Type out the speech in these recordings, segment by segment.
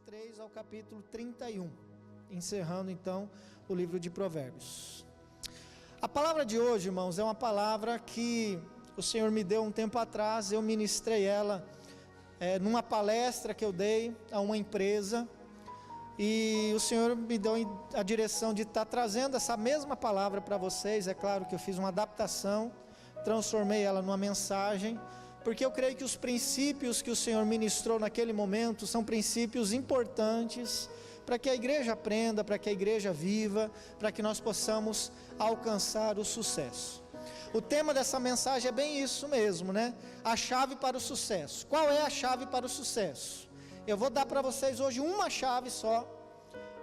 23 ao capítulo 31, encerrando então o livro de Provérbios. A palavra de hoje, irmãos, é uma palavra que o Senhor me deu um tempo atrás. Eu ministrei ela numa palestra que eu dei a uma empresa, e o Senhor me deu a direção de estar trazendo essa mesma palavra para vocês. É claro que eu fiz uma adaptação, transformei ela numa mensagem, porque eu creio que os princípios que o Senhor ministrou naquele momento são princípios importantes para que a igreja aprenda, para que a igreja viva, para que nós possamos alcançar o sucesso. O tema dessa mensagem é bem isso mesmo, né? A chave para o sucesso. Qual é a chave para o sucesso? Eu vou dar para vocês hoje uma chave só.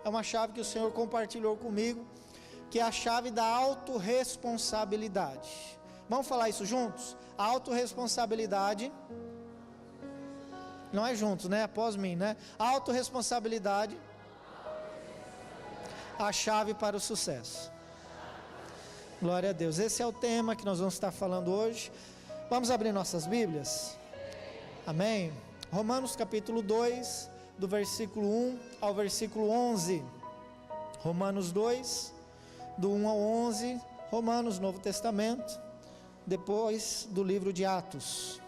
É uma chave que o Senhor compartilhou comigo, que é a chave da autorresponsabilidade. Vamos falar isso juntos? A autorresponsabilidade, não é juntos, né? Após mim, né? A autorresponsabilidade, a chave para o sucesso. Glória a Deus. Esse é o tema que nós vamos estar falando hoje. Vamos abrir nossas Bíblias? Amém? Romanos capítulo 2, do versículo 1 ao versículo 11. Romanos 2, do 1 ao 11. Romanos, Novo Testamento, depois do livro de Atos.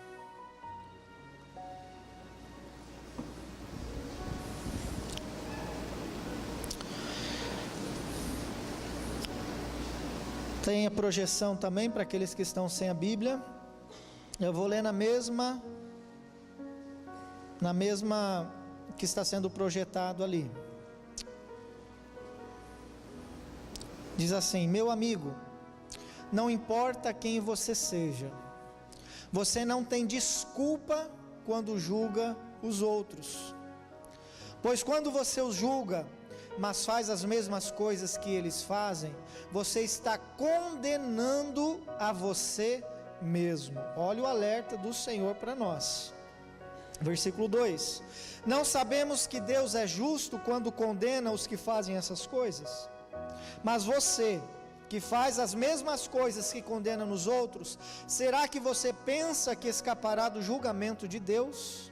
Tem a projeção também para aqueles que estão sem a Bíblia. Eu vou ler na mesma que está sendo projetado ali. Diz assim: meu amigo, não importa quem você seja, você não tem desculpa quando julga os outros, pois quando você os julga, mas faz as mesmas coisas que eles fazem, você está condenando a você mesmo. Olha o alerta do Senhor para nós. Versículo 2: não sabemos que Deus é justo quando condena os que fazem essas coisas? Mas você, que faz as mesmas coisas que condena nos outros, será que você pensa que escapará do julgamento de Deus?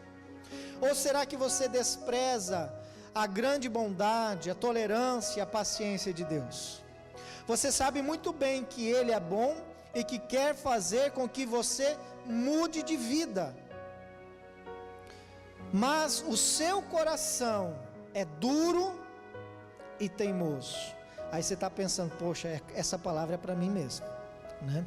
Ou será que você despreza a grande bondade, a tolerância e a paciência de Deus? Você sabe muito bem que Ele é bom e que quer fazer com que você mude de vida, mas o seu coração é duro e teimoso. Aí você está pensando: poxa, essa palavra é para mim mesmo, né?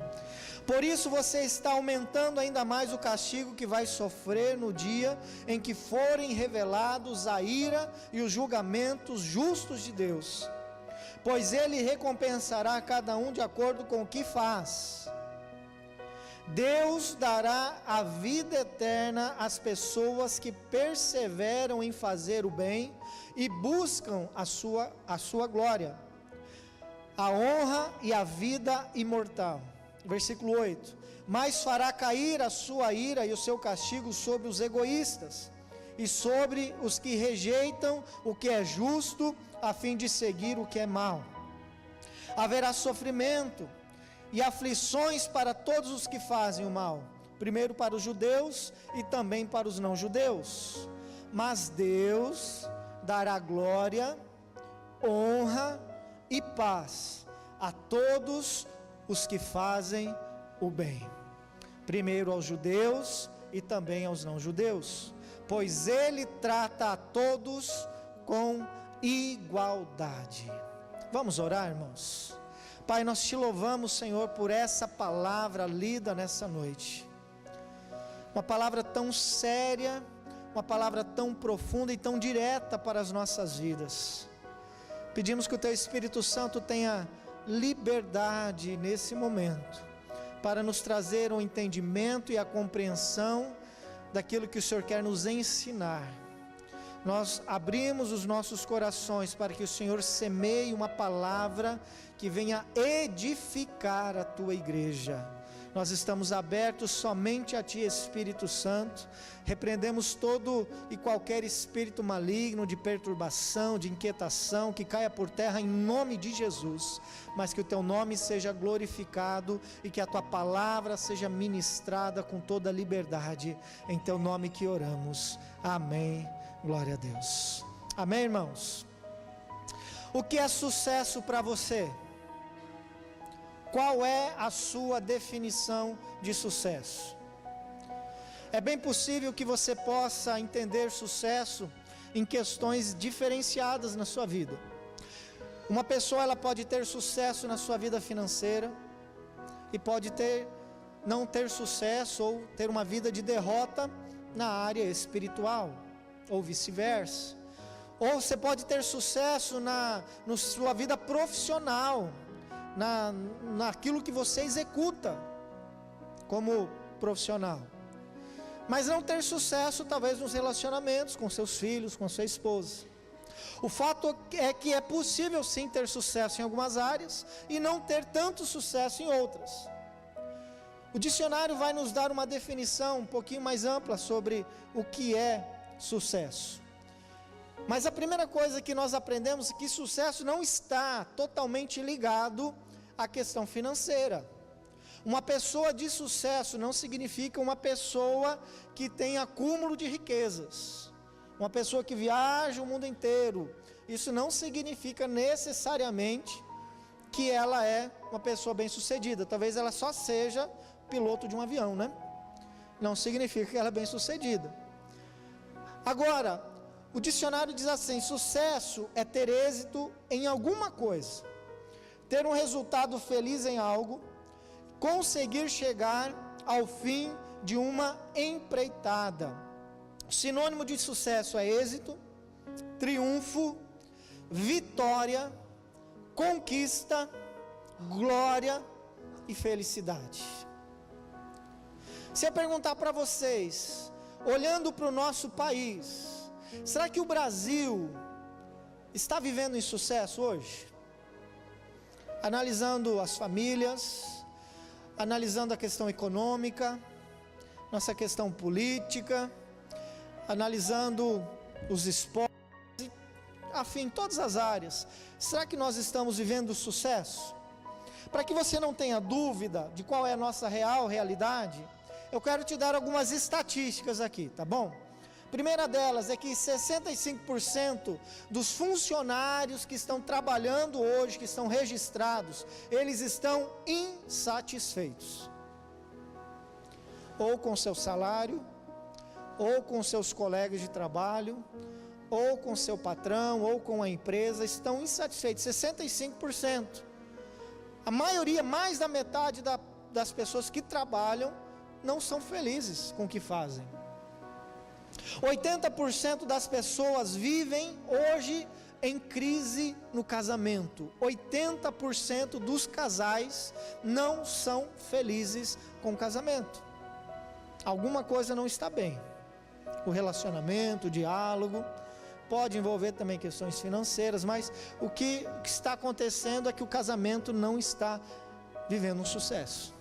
Por isso você está aumentando ainda mais o castigo que vai sofrer no dia em que forem revelados a ira e os julgamentos justos de Deus, pois Ele recompensará cada um de acordo com o que faz. Deus dará a vida eterna às pessoas que perseveram em fazer o bem e buscam a sua glória, a honra e a vida imortal. Versículo 8: mas fará cair a sua ira e o seu castigo sobre os egoístas e sobre os que rejeitam o que é justo, a fim de seguir o que é mau. Haverá sofrimento e aflições para todos os que fazem o mal, primeiro para os judeus e também para os não judeus, mas Deus dará glória, honra e paz a todos os que fazem o bem, primeiro aos judeus e também aos não judeus, pois Ele trata a todos com igualdade. Vamos orar, irmãos? Pai, nós te louvamos, Senhor, por essa palavra lida nessa noite, uma palavra tão séria, uma palavra tão profunda e tão direta para as nossas vidas. Pedimos que o Teu Espírito Santo tenha liberdade nesse momento, para nos trazer um entendimento e a compreensão daquilo que o Senhor quer nos ensinar. Nós abrimos os nossos corações para que o Senhor semeie uma palavra que venha edificar a Tua igreja. Nós estamos abertos somente a Ti, Espírito Santo. Repreendemos todo e qualquer espírito maligno de perturbação, de inquietação, que caia por terra em nome de Jesus, mas que o Teu nome seja glorificado e que a Tua palavra seja ministrada com toda a liberdade. Em Teu nome que oramos, amém. Glória a Deus. Amém, irmãos? O que é sucesso para você? Qual é a sua definição de sucesso? É bem possível que você possa entender sucesso em questões diferenciadas na sua vida. Uma pessoa, ela pode ter sucesso na sua vida financeira e pode não ter sucesso ou ter uma vida de derrota na área espiritual, ou vice-versa. Ou você pode ter sucesso na sua vida profissional, naquilo que você executa como profissional, mas não ter sucesso talvez nos relacionamentos com seus filhos, com sua esposa. O fato é que é possível sim ter sucesso em algumas áreas e não ter tanto sucesso em outras. O dicionário vai nos dar uma definição um pouquinho mais ampla sobre o que é sucesso. Mas a primeira coisa que nós aprendemos é que sucesso não está totalmente ligado à questão financeira. Uma pessoa de sucesso não significa uma pessoa que tem acúmulo de riquezas, uma pessoa que viaja o mundo inteiro. Isso não significa necessariamente que ela é uma pessoa bem-sucedida. Talvez ela só seja piloto de um avião, né? Não significa que ela é bem-sucedida. Agora, o dicionário diz assim: sucesso é ter êxito em alguma coisa, ter um resultado feliz em algo, conseguir chegar ao fim de uma empreitada. O sinônimo de sucesso é êxito, triunfo, vitória, conquista, glória e felicidade. Se eu perguntar para vocês, olhando para o nosso país, será que o Brasil está vivendo em sucesso hoje? Analisando as famílias, analisando a questão econômica, nossa questão política, analisando os esportes, afim, todas as áreas, será que nós estamos vivendo sucesso? Para que você não tenha dúvida de qual é a nossa real realidade, eu quero te dar algumas estatísticas aqui, tá bom? Primeira delas é que 65% dos funcionários que estão trabalhando hoje, que estão registrados, eles estão insatisfeitos, ou com seu salário, ou com seus colegas de trabalho, ou com seu patrão, ou com a empresa, estão insatisfeitos. 65%. A maioria, mais da metade das pessoas que trabalham, não são felizes com o que fazem. 80% das pessoas vivem hoje em crise no casamento. 80% dos casais não são felizes com o casamento. Alguma coisa não está bem. O relacionamento, o diálogo, pode envolver também questões financeiras, mas o que está acontecendo é que o casamento não está vivendo um sucesso.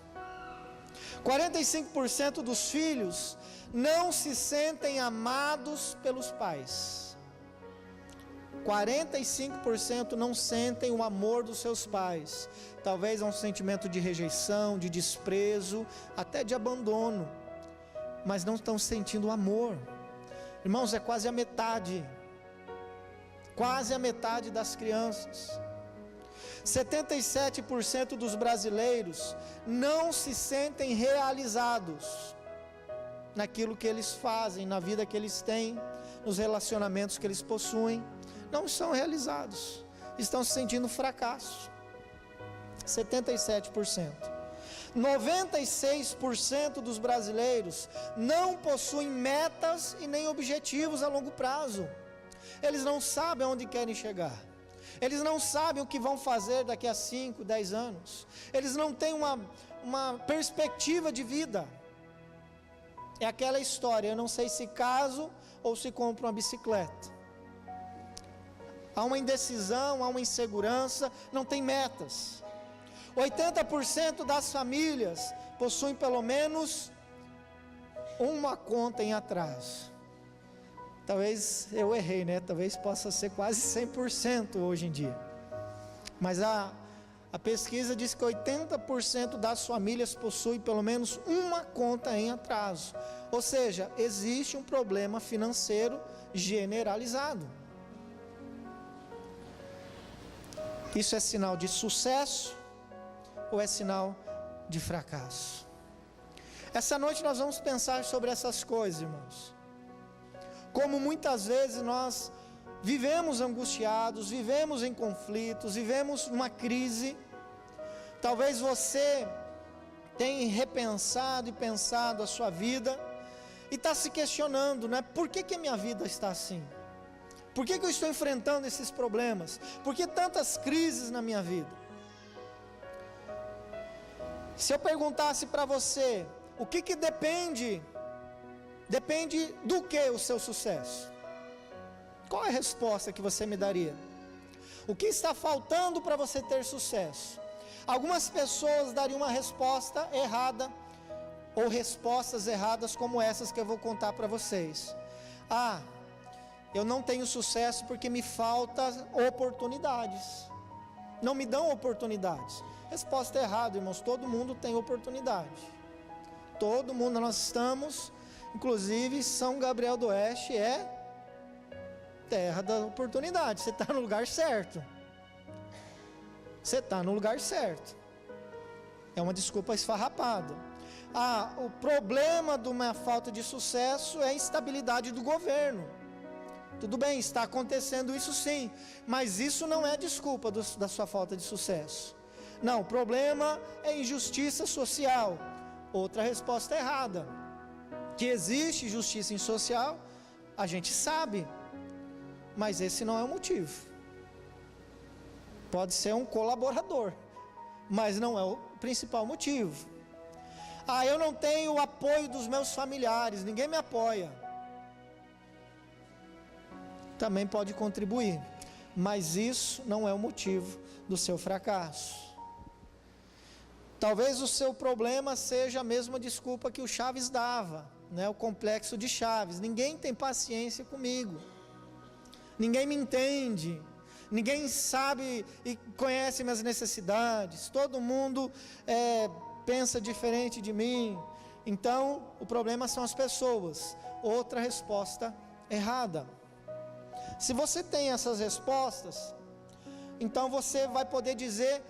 45% dos filhos não se sentem amados pelos pais. 45% não sentem o amor dos seus pais. Talvez é um sentimento de rejeição, de desprezo, até de abandono, mas não estão sentindo o amor. Irmãos, é quase a metade das crianças. 77% dos brasileiros não se sentem realizados naquilo que eles fazem, na vida que eles têm, nos relacionamentos que eles possuem. Não são realizados, estão se sentindo fracasso. 77%. 96% dos brasileiros não possuem metas e nem objetivos a longo prazo. Eles não sabem aonde querem chegar. Eles não sabem o que vão fazer daqui a 5, 10 anos. Eles não têm uma perspectiva de vida. É aquela história: eu não sei se caso ou se compro uma bicicleta. Há uma indecisão, há uma insegurança, não tem metas. 80% das famílias possuem pelo menos uma conta em atraso. Talvez eu errei, né? Talvez possa ser quase 100% hoje em dia. Mas a pesquisa diz que 80% das famílias possuem pelo menos uma conta em atraso. Ou seja, existe um problema financeiro generalizado. Isso é sinal de sucesso ou é sinal de fracasso? Essa noite nós vamos pensar sobre essas coisas, irmãos. Como muitas vezes nós vivemos angustiados, vivemos em conflitos, vivemos uma crise. Talvez você tenha repensado e pensado a sua vida e está se questionando, né? Por que a minha vida está assim? Por que eu estou enfrentando esses problemas? Por que tantas crises na minha vida? Se eu perguntasse para você, o que depende do que o seu sucesso? Qual é a resposta que você me daria? O que está faltando para você ter sucesso? Algumas pessoas dariam uma resposta errada, ou respostas erradas como essas que eu vou contar para vocês. Eu não tenho sucesso porque me faltam oportunidades. Não me dão oportunidades. Resposta errada, irmãos. Todo mundo tem oportunidade. Todo mundo, nós estamos, inclusive São Gabriel do Oeste é terra da oportunidade. Você está no lugar certo. Você está no lugar certo. É uma desculpa esfarrapada. O problema de uma falta de sucesso é a instabilidade do governo. Tudo bem, está acontecendo isso sim, mas isso não é desculpa da sua falta de sucesso. Não, o problema é injustiça social. Outra resposta errada. Que existe justiça social, a gente sabe, mas esse não é o motivo. Pode ser um colaborador, mas não é o principal motivo. Eu não tenho o apoio dos meus familiares, ninguém me apoia. Também pode contribuir, mas isso não é o motivo do seu fracasso. Talvez o seu problema seja a mesma desculpa que o Chaves dava, né? O complexo de Chaves. Ninguém tem paciência comigo, ninguém me entende, ninguém sabe e conhece minhas necessidades, todo mundo pensa diferente de mim. Então o problema são as pessoas. Outra resposta errada. Se você tem essas respostas, então você vai poder dizer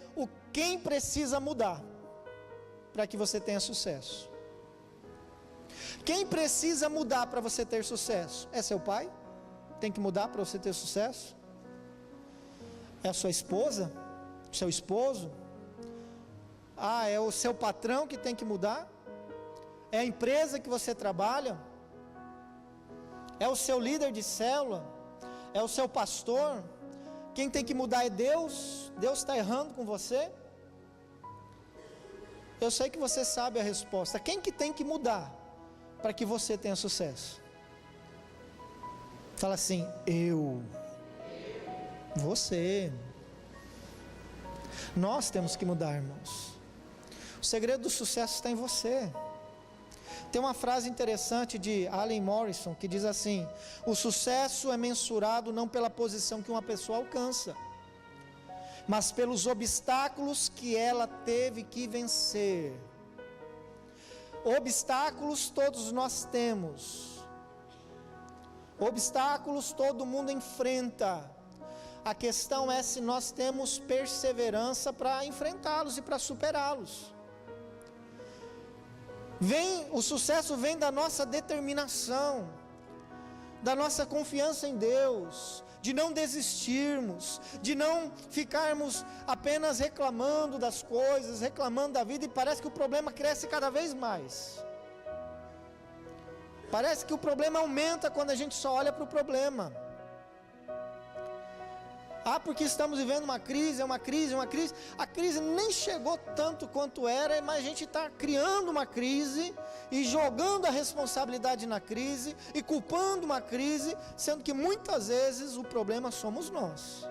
quem precisa mudar para que você tenha sucesso. Quem precisa mudar para você ter sucesso? É seu pai? Tem que mudar para você ter sucesso? É a sua esposa? Seu esposo? É o seu patrão que tem que mudar? É a empresa que você trabalha? É o seu líder de célula? É o seu pastor? Quem tem que mudar é Deus? Deus está errando com você? Eu sei que você sabe a resposta. Quem que tem que mudar para que você tenha sucesso? Fala assim: você. Nós temos que mudar, irmãos. O segredo do sucesso está em você. Tem uma frase interessante de Alan Morrison que diz assim: o sucesso é mensurado não pela posição que uma pessoa alcança, mas pelos obstáculos que ela teve que vencer. Obstáculos todos nós temos. Obstáculos todo mundo enfrenta. A questão é se nós temos perseverança para enfrentá-los e para superá-los. O sucesso vem da nossa determinação, da nossa confiança em Deus, de não desistirmos, de não ficarmos apenas reclamando das coisas, reclamando da vida, e parece que o problema cresce cada vez mais. Parece que o problema aumenta quando a gente só olha para o problema. Porque estamos vivendo uma crise. A crise nem chegou tanto quanto era, mas a gente está criando uma crise e jogando a responsabilidade na crise e culpando uma crise, sendo que muitas vezes o problema somos nós.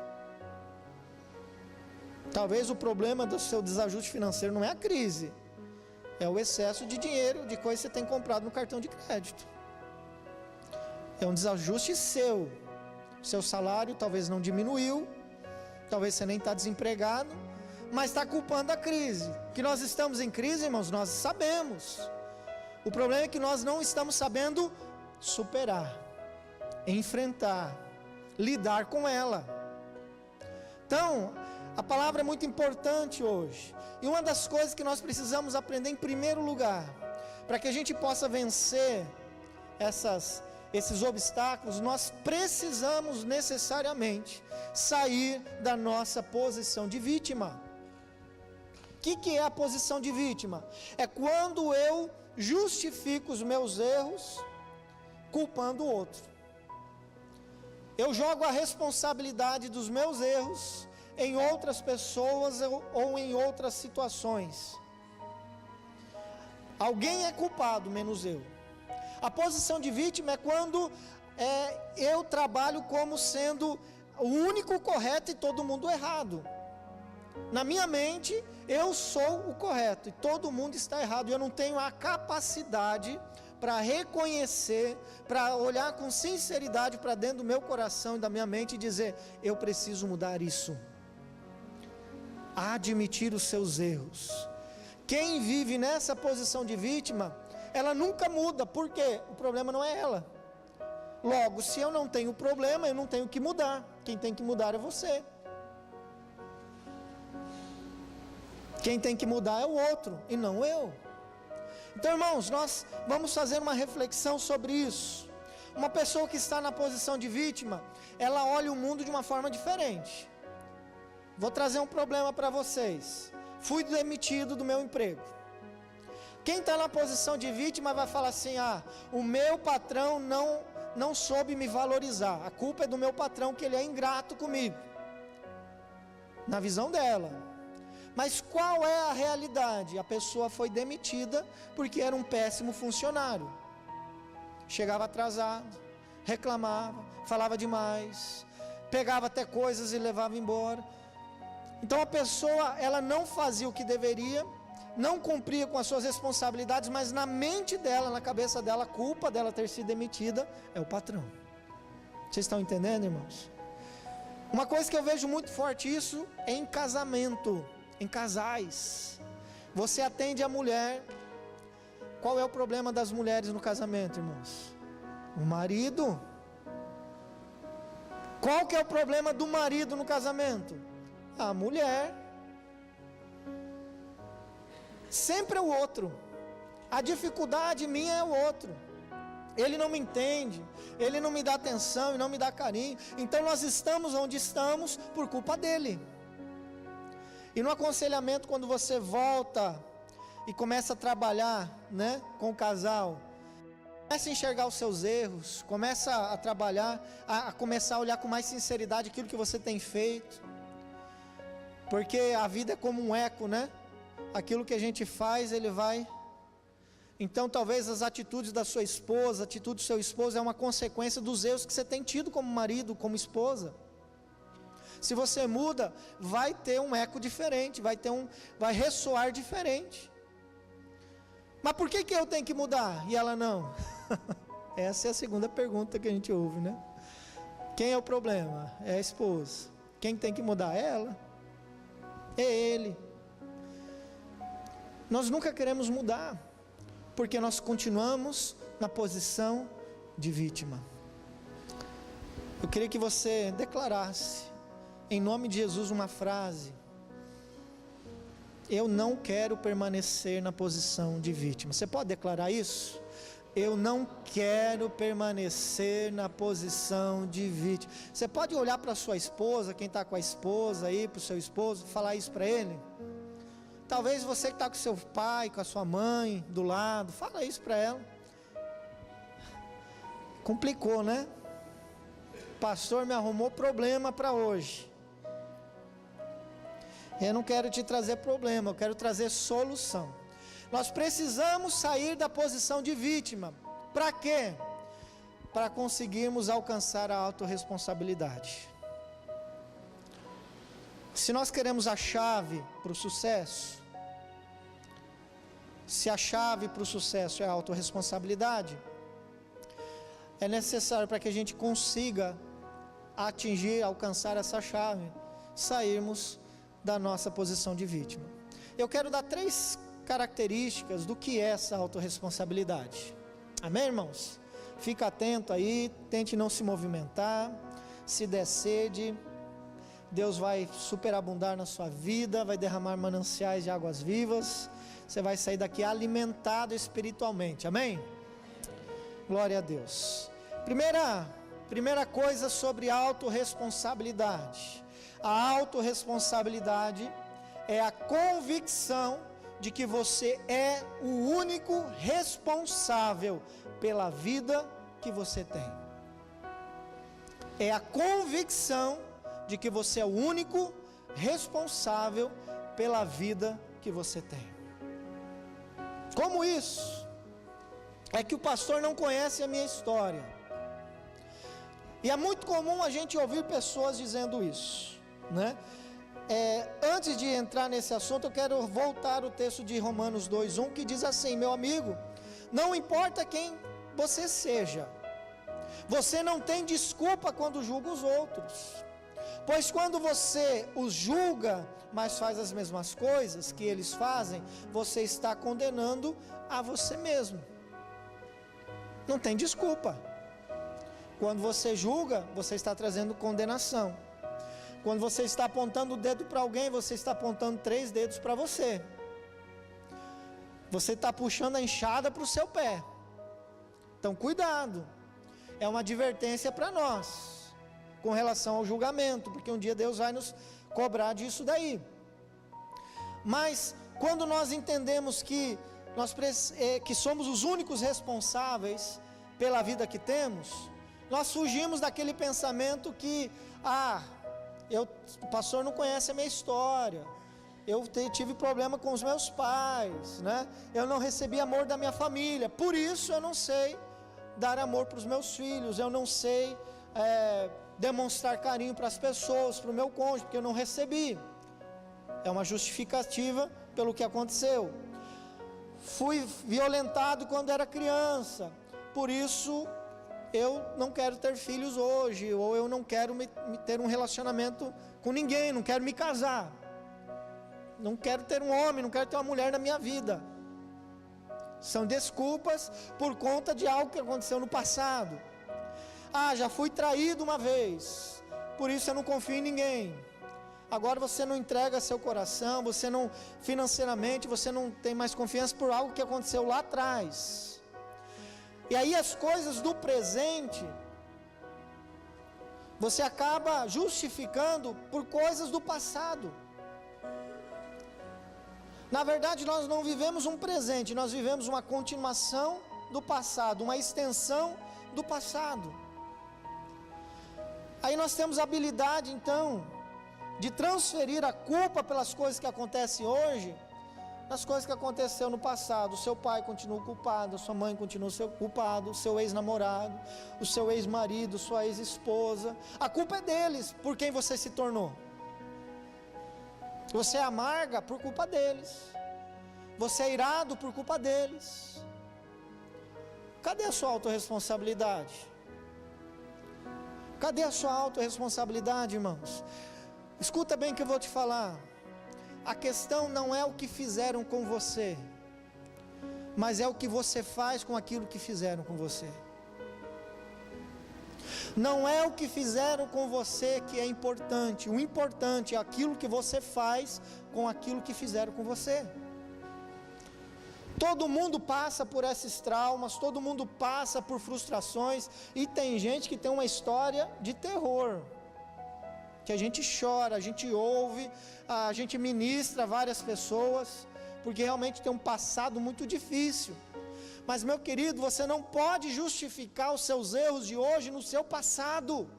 Talvez o problema do seu desajuste financeiro não é a crise, é o excesso de dinheiro, de coisa que você tem comprado no cartão de crédito. É um desajuste seu. Seu salário talvez não diminuiu, talvez você nem está desempregado, mas está culpando a crise. Que nós estamos em crise, irmãos, nós sabemos. O problema é que nós não estamos sabendo superar, enfrentar, lidar com ela. Então, a palavra é muito importante hoje. E uma das coisas que nós precisamos aprender em primeiro lugar, para que a gente possa vencer esses obstáculos, nós precisamos necessariamente sair da nossa posição de vítima. O que é a posição de vítima? É quando eu justifico os meus erros culpando o outro. Eu jogo a responsabilidade dos meus erros em outras pessoas ou em outras situações. Alguém é culpado, menos eu. A posição de vítima é quando eu trabalho como sendo o único correto e todo mundo errado. Na minha mente, eu sou o correto e todo mundo está errado. Eu não tenho a capacidade para reconhecer, para olhar com sinceridade para dentro do meu coração e da minha mente e dizer: eu preciso mudar isso. Admitir os seus erros. Quem vive nessa posição de vítima, ela nunca muda. Por quê? O problema não é ela. Logo, se eu não tenho problema, eu não tenho que mudar. Quem tem que mudar é você. Quem tem que mudar é o outro e não eu. Então, irmãos, nós vamos fazer uma reflexão sobre isso. Uma pessoa que está na posição de vítima, ela olha o mundo de uma forma diferente. Vou trazer um problema para vocês. Fui demitido do meu emprego. Quem está na posição de vítima vai falar assim: o meu patrão não soube me valorizar. A culpa é do meu patrão, que ele é ingrato comigo. Na visão dela. Mas qual é a realidade? A pessoa foi demitida porque era um péssimo funcionário. Chegava atrasado, reclamava, falava demais, pegava até coisas e levava embora. Então a pessoa, ela não fazia o que deveria, não cumpria com as suas responsabilidades, mas na mente dela, na cabeça dela, a culpa dela ter sido demitida é o patrão. Vocês estão entendendo, irmãos? Uma coisa que eu vejo muito forte isso é em casamento, em casais. Você atende a mulher. Qual é o problema das mulheres no casamento, irmãos? O marido. Qual que é o problema do marido no casamento? A mulher. Sempre é o outro. A dificuldade minha é o outro. Ele não me entende, ele não me dá atenção e não me dá carinho. Então nós estamos onde estamos por culpa dele. E no aconselhamento, quando você volta e começa a trabalhar, com o casal, começa a enxergar os seus erros, começa a trabalhar, a começar a olhar com mais sinceridade aquilo que você tem feito. Porque a vida é como um eco, Aquilo que a gente faz, ele vai. Então talvez as atitudes da sua esposa, a atitude do seu esposo é uma consequência dos erros que você tem tido como marido, como esposa. Se você muda, vai ter um eco diferente, vai ressoar diferente. Mas por que eu tenho que mudar e ela não? Essa é a segunda pergunta que a gente ouve, Quem é o problema? É a esposa. Quem tem que mudar? É ela. É ele. Nós nunca queremos mudar, porque nós continuamos na posição de vítima. Eu queria que você declarasse, em nome de Jesus, uma frase: eu não quero permanecer na posição de vítima. Você pode declarar isso? Eu não quero permanecer na posição de vítima. Você pode olhar para a sua esposa, quem está com a esposa aí, para o seu esposo, falar isso para ele? Talvez você que está com seu pai, com a sua mãe do lado, fala isso para ela. Complicou, O pastor me arrumou problema para hoje. Eu não quero te trazer problema, eu quero trazer solução. Nós precisamos sair da posição de vítima. Para quê? Para conseguirmos alcançar a autorresponsabilidade. Se nós queremos a chave para o sucesso, se a chave para o sucesso é a autorresponsabilidade, é necessário, para que a gente consiga alcançar essa chave, sairmos da nossa posição de vítima. Eu quero dar 3 características do que é essa autorresponsabilidade. Amém, irmãos? Fica atento aí, tente não se movimentar. Se der sede, Deus vai superabundar na sua vida, vai derramar mananciais de águas vivas, você vai sair daqui alimentado espiritualmente, amém? Glória a Deus. Primeira coisa sobre autorresponsabilidade. A autorresponsabilidade é a convicção de que você é o único responsável pela vida que você tem. É a convicção de que você é o único responsável pela vida que você tem. Como isso? É que o pastor não conhece a minha história. E é muito comum a gente ouvir pessoas dizendo isso, né? Antes de entrar nesse assunto, eu quero voltar ao texto de Romanos 2:1, que diz assim: meu amigo, não importa quem você seja, você não tem desculpa quando julga os outros, pois quando você os julga, mas faz as mesmas coisas que eles fazem, você está condenando a você mesmo. Não tem desculpa. Quando você julga, você está trazendo condenação. Quando você está apontando o dedo para alguém, você está apontando 3 dedos para você. Você está puxando a enxada para o seu pé. Então cuidado. É uma advertência para nós, com relação ao julgamento, porque um dia Deus vai nos cobrar disso daí. Mas quando nós entendemos que que somos os únicos responsáveis pela vida que temos, nós fugimos daquele pensamento que, o pastor não conhece a minha história, eu tive problema com os meus pais, né? Eu não recebi amor da minha família, por isso eu não sei dar amor para os meus filhos, eu não sei demonstrar carinho para as pessoas, para o meu cônjuge, porque eu não recebi. É uma justificativa pelo que aconteceu. Fui violentado quando era criança, por isso eu não quero ter filhos hoje, ou eu não quero ter um relacionamento com ninguém, não quero me casar, não quero ter um homem, não quero ter uma mulher na minha vida. São desculpas por conta de algo que aconteceu no passado. Já fui traído uma vez, por isso eu não confio em ninguém. Agora você não entrega seu coração, você não, financeiramente, você não tem mais confiança por algo que aconteceu lá atrás. E aí as coisas do presente, você acaba justificando por coisas do passado. Na verdade, nós não vivemos um presente, nós vivemos uma continuação do passado, uma extensão do passado. Aí nós temos a habilidade, então, de transferir a culpa pelas coisas que acontecem hoje, nas coisas que aconteceram no passado. O seu pai continua culpado, a sua mãe continua culpado, o seu ex-namorado, o seu ex-marido, sua ex-esposa. A culpa é deles, por quem você se tornou. Você é amarga por culpa deles. Você é irado por culpa deles. Cadê a sua autorresponsabilidade? Cadê a sua autorresponsabilidade, irmãos? Escuta bem o que eu vou te falar. A questão não é o que fizeram com você, mas é o que você faz com aquilo que fizeram com você. Não é o que fizeram com você que é importante. O importante é aquilo que você faz com aquilo que fizeram com você. Todo mundo passa por esses traumas, todo mundo passa por frustrações, e tem gente que tem uma história de terror, que a gente chora, a gente ouve, a gente ministra várias pessoas, porque realmente tem um passado muito difícil. Mas, meu querido, você não pode justificar os seus erros de hoje no seu passado.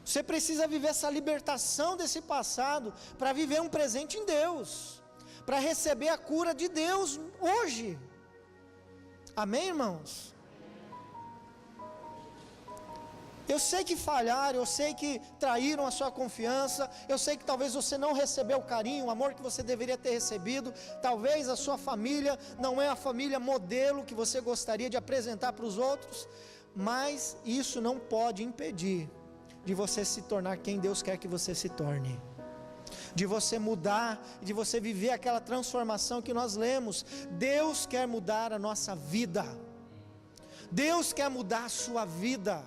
Você precisa viver essa libertação desse passado para viver um presente em Deus, para receber a cura de Deus hoje. Amém, irmãos? Eu sei que falharam, eu sei que traíram a sua confiança, eu sei que talvez você não recebeu o carinho, o amor que você deveria ter recebido, talvez a sua família não é a família modelo que você gostaria de apresentar para os outros, mas isso não pode impedir de você se tornar quem Deus quer que você se torne, de você mudar, de você viver aquela transformação que nós lemos. Deus quer mudar a nossa vida, Deus quer mudar a sua vida.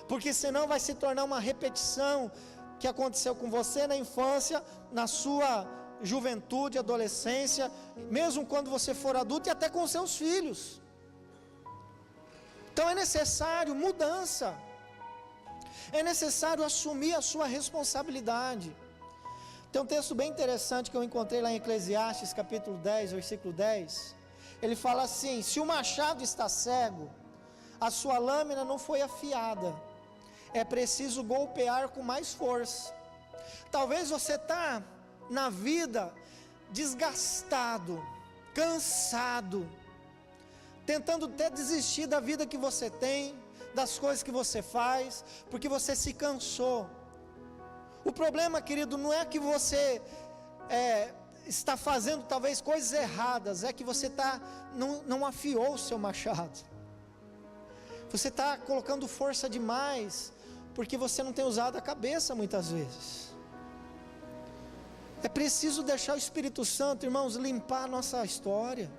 porque senão vai se tornar uma repetição que aconteceu com você na infância, na sua juventude, adolescência, mesmo quando você for adulto e até com seus filhos. Então é necessário mudança, é necessário assumir a sua responsabilidade. Tem um texto bem interessante que eu encontrei lá em Eclesiastes capítulo 10, versículo 10, ele fala assim: se o machado está cego, a sua lâmina não foi afiada, é preciso golpear com mais força. Talvez você está na vida desgastado, cansado, tentando até desistir da vida que você tem, das coisas que você faz, porque você se cansou. O problema, querido, não é que você está fazendo talvez coisas erradas, é que você não afiou o seu machado. Você está colocando força demais, porque você não tem usado a cabeça muitas vezes. É preciso deixar o Espírito Santo, irmãos, limpar a nossa história.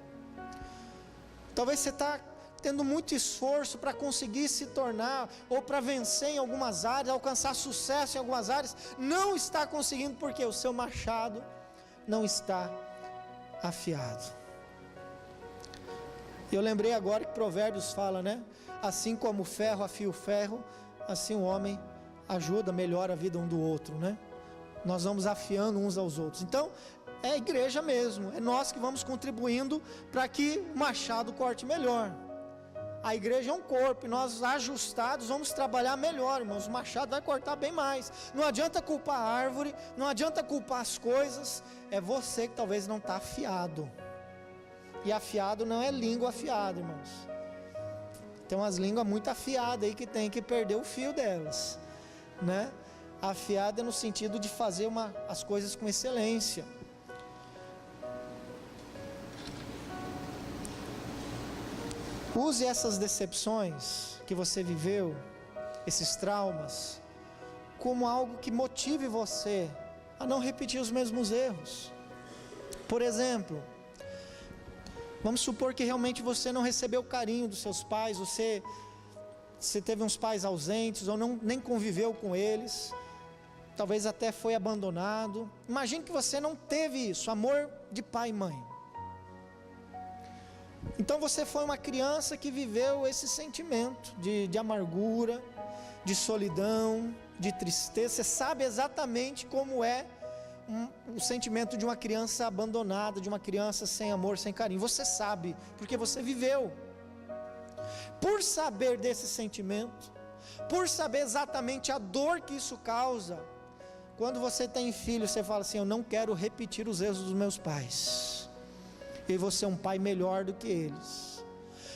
Talvez você está tendo muito esforço para conseguir se tornar, ou para vencer em algumas áreas, alcançar sucesso em algumas áreas, não está conseguindo, porque o seu machado não está afiado. Eu lembrei agora que Provérbios fala, né? Assim como o ferro afia o ferro, assim o homem ajuda, melhora a vida um do outro, né? Nós vamos afiando uns aos outros. Então, é a igreja mesmo, é nós que vamos contribuindo para que o machado corte melhor. A igreja é um corpo, e nós ajustados vamos trabalhar melhor, irmãos. O machado vai cortar bem mais. Não adianta culpar a árvore, não adianta culpar as coisas, é você que talvez não está afiado. E afiado não é língua afiada, irmãos. Tem umas línguas muito afiadas aí que tem que perder o fio delas, né? Afiada no sentido de fazer as coisas com excelência. Use essas decepções que você viveu, esses traumas, como algo que motive você a não repetir os mesmos erros. Por exemplo, vamos supor que realmente você não recebeu o carinho dos seus pais, você teve uns pais ausentes, ou nem conviveu com eles, talvez até foi abandonado. Imagine que você não teve isso, amor de pai e mãe. Então você foi uma criança que viveu esse sentimento de amargura, de solidão, de tristeza. Você sabe exatamente como é o sentimento de uma criança abandonada, de uma criança sem amor, sem carinho. Você sabe, porque você viveu. Por saber desse sentimento, por saber exatamente a dor que isso causa, quando você tem filho, você fala assim: eu não quero repetir os erros dos meus pais, e você é um pai melhor do que eles.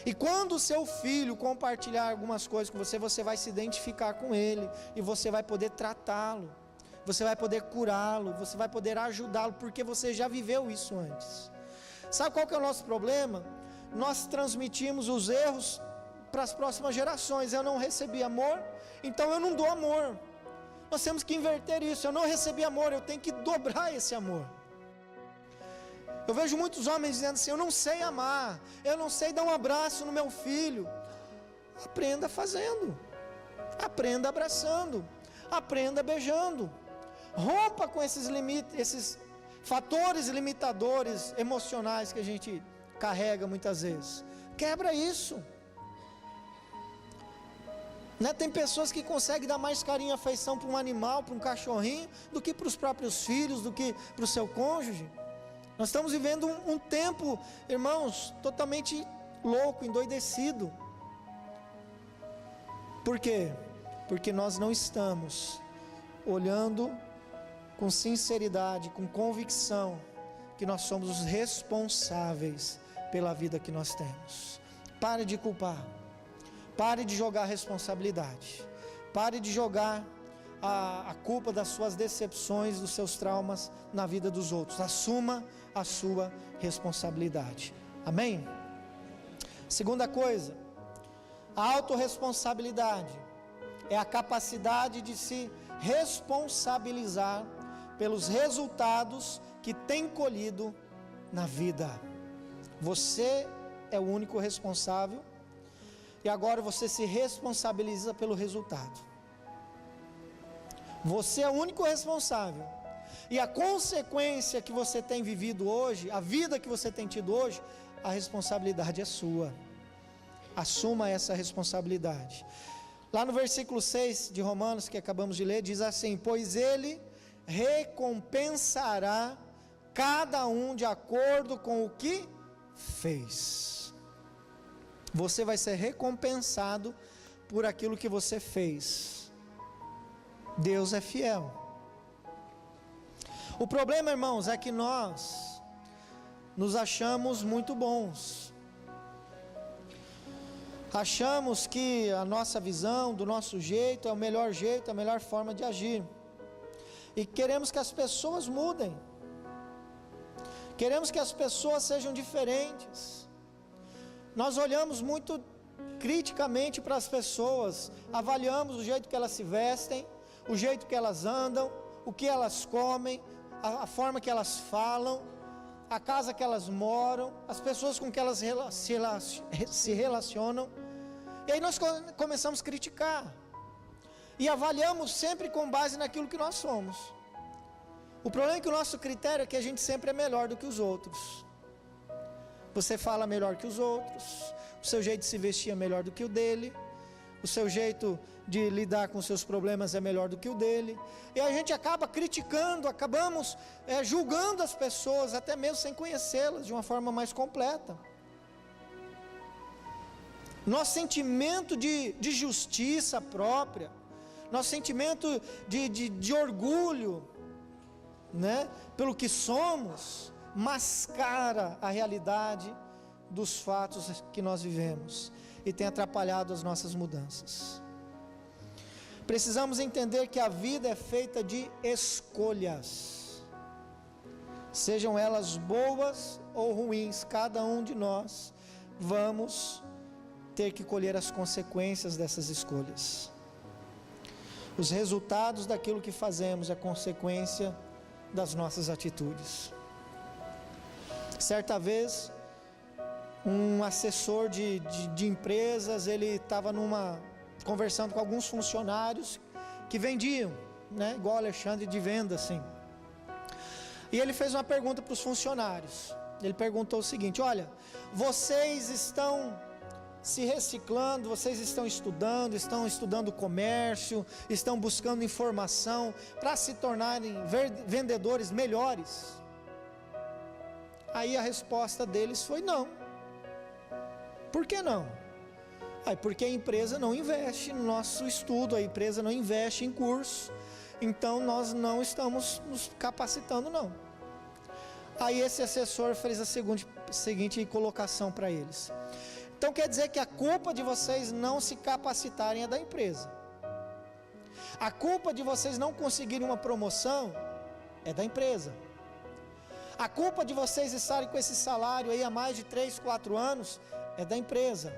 E quando o seu filho compartilhar algumas coisas com você, você vai se identificar com ele, e você vai poder tratá-lo, você vai poder curá-lo, você vai poder ajudá-lo, porque você já viveu isso antes. Sabe qual que é o nosso problema? Nós transmitimos os erros para as próximas gerações. Eu não recebi amor, então eu não dou amor. Nós temos que inverter isso. Eu não recebi amor, eu tenho que dobrar esse amor. Eu vejo muitos homens dizendo assim: eu não sei amar, eu não sei dar um abraço no meu filho. Aprenda fazendo, aprenda abraçando, aprenda beijando. Rompa com esses limites, esses fatores limitadores emocionais que a gente carrega muitas vezes. Quebra isso, né? Tem pessoas que conseguem dar mais carinho e afeição para um animal, para um cachorrinho, do que para os próprios filhos, do que para o seu cônjuge. Nós estamos vivendo um tempo, irmãos, totalmente louco, endoidecido. Por quê? Porque nós não estamos olhando com sinceridade, com convicção, que nós somos os responsáveis pela vida que nós temos. Pare de culpar, pare de jogar responsabilidade, pare de jogar a culpa das suas decepções, dos seus traumas na vida dos outros. Assuma a sua responsabilidade. Amém? Segunda coisa, a autorresponsabilidade é a capacidade de se responsabilizar pelos resultados que tem colhido na vida. Você é o único responsável. e agora você se responsabiliza pelo resultado. Você é o único responsável, e a consequência que você tem vivido hoje, a vida que você tem tido hoje, a responsabilidade é sua. Assuma essa responsabilidade. Lá no versículo 6 de Romanos, que acabamos de ler, diz assim: pois ele recompensará cada um de acordo com o que fez. Você vai ser recompensado por aquilo que você fez. Deus é fiel. O problema, irmãos, é que nós nos achamos muito bons. Achamos que a nossa visão, do nosso jeito, é o melhor jeito, a melhor forma de agir. E queremos que as pessoas mudem. Queremos que as pessoas sejam diferentes. Nós olhamos muito criticamente para as pessoas, avaliamos o jeito que elas se vestem, o jeito que elas andam, o que elas comem, a forma que elas falam, a casa que elas moram, as pessoas com que elas se relacionam. E aí nós começamos a criticar, e avaliamos sempre com base naquilo que nós somos. O problema é que o nosso critério é que a gente sempre é melhor do que os outros. Você fala melhor que os outros, o seu jeito de se vestir é melhor do que o dele, o seu jeito de lidar com os seus problemas é melhor do que o dele, e a gente acaba criticando, acabamos julgando as pessoas, até mesmo sem conhecê-las, de uma forma mais completa. Nosso sentimento de justiça própria, nosso sentimento de orgulho, né, pelo que somos, mascara a realidade dos fatos que nós vivemos, e tem atrapalhado as nossas mudanças. Precisamos entender que a vida é feita de escolhas, sejam elas boas ou ruins. Cada um de nós vamos ter que colher as consequências dessas escolhas. Os resultados daquilo que fazemos é consequência das nossas atitudes. Certa vez, um assessor de empresas, ele estava conversando com alguns funcionários que vendiam, né, igual Alexandre, de venda assim. E ele fez uma pergunta para os funcionários. Ele perguntou o seguinte: olha, vocês estão se reciclando, vocês estão estudando comércio, estão buscando informação para se tornarem vendedores melhores? Aí a resposta deles foi não. Por que não? Porque a empresa não investe no nosso estudo, a empresa não investe em curso, então nós não estamos nos capacitando não. Aí esse assessor fez a seguinte colocação para eles: então quer dizer que a culpa de vocês não se capacitarem é da empresa, a culpa de vocês não conseguirem uma promoção é da empresa, a culpa de vocês estarem com esse salário aí há mais de 3, 4 anos é da empresa,